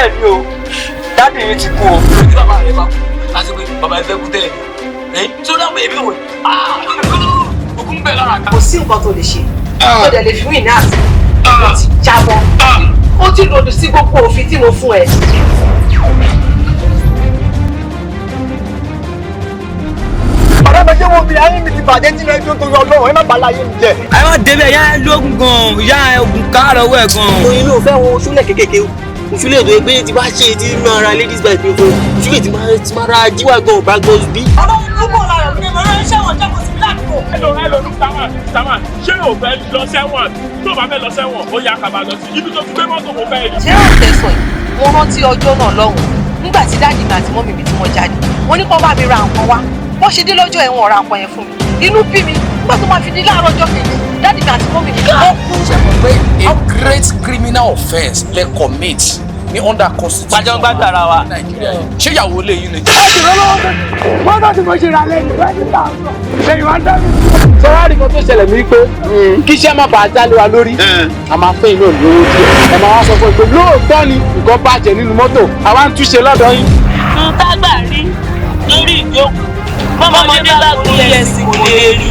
bẹ́ẹ̀ ni o dáàdì yìí ti kú o. bàbá rẹ bá kú láti pé bàbá ẹgbẹ́ kú tẹ́lẹ̀ tí ó dáhùn èmi wò òkun bẹ́ẹ̀ lára ká. kò sí nǹkan tó lè ṣe tó dẹ̀ lè fi wí ní àti ó ti jábọ́ ó ti lòdì sí gbogbo òfin tí mo fún ẹ. ọ̀rẹ́ mi jẹ́ wo bí ayé mi ti bàjẹ́ tí ẹ tó yọ lọ́wọ́ ẹ má bàa láyé mi jẹ. ẹ má débẹ̀ yá lóògùn gan yá oògùn káàrọ̀ wẹ̀ gan. oyin ló fẹ́ wo oṣúlẹ̀ kékèké o oṣúlẹ̀ tó yẹ pé ti bá ṣe ti máa ra ladies bike pé fún oṣúlẹ̀ ti máa ra jíwá gan ọ̀bá gan bí. ọlọ́run ló mọ̀ lára òde mọ̀ rẹ́ ṣẹ́wọ̀n jẹ́ kó sí ládùúgbò. Hello, Saman. Ṣé o fẹ́ lọ sẹ́wọ̀n? Tó o bá fẹ́ lọ sẹ́wọ̀n, ó yá kàbá lọ sí ibi tó ti gbé mọ́tò mo fẹ́ rí. ṣé ò tẹ̀sán yìí mo rántí ọjọ́ náà lọ́hùn nígbà tí dáàdì mi àti mọ́mì mi tí wọ́n jáde wọ́n ní kó bá mi ra nǹkan wá wọ́n ṣe dé lọ́jọ́ ẹ̀wọ̀n ọ̀ra nǹkan yẹn fún mi inú bí mi nígbà tó máa fi di láàárọ̀ ọjọ́ kejì dáàdì mi àti mọ́mì mi kọ́ kú. ṣe mọ̀ pé a great criminal offence lè commit ní under constitution. pàjọ́ gbàgbà ara wa. Nàìjíríà yìí ṣé ìyàwó lè yín ni. wọ́n bá ti mọ̀ ṣe ra lẹ́yìn $20,000 lẹ́yìn wá dá mi. sọ́wárì kan tó ṣẹlẹ̀ ní pé kí iṣẹ́ má bàa jálé wa lórí a máa fẹ́ iná lówó díẹ̀ ẹ máa wá sọ fún ìpè lóòótọ́ ni nǹkan bàjẹ́ nínú mọ́tò àwa ń túnṣe lọ́dọ̀ yín. ń tágbà rí lórí ìjókòó mọ́mọdé lágùn lẹ́sìn kò lè rí.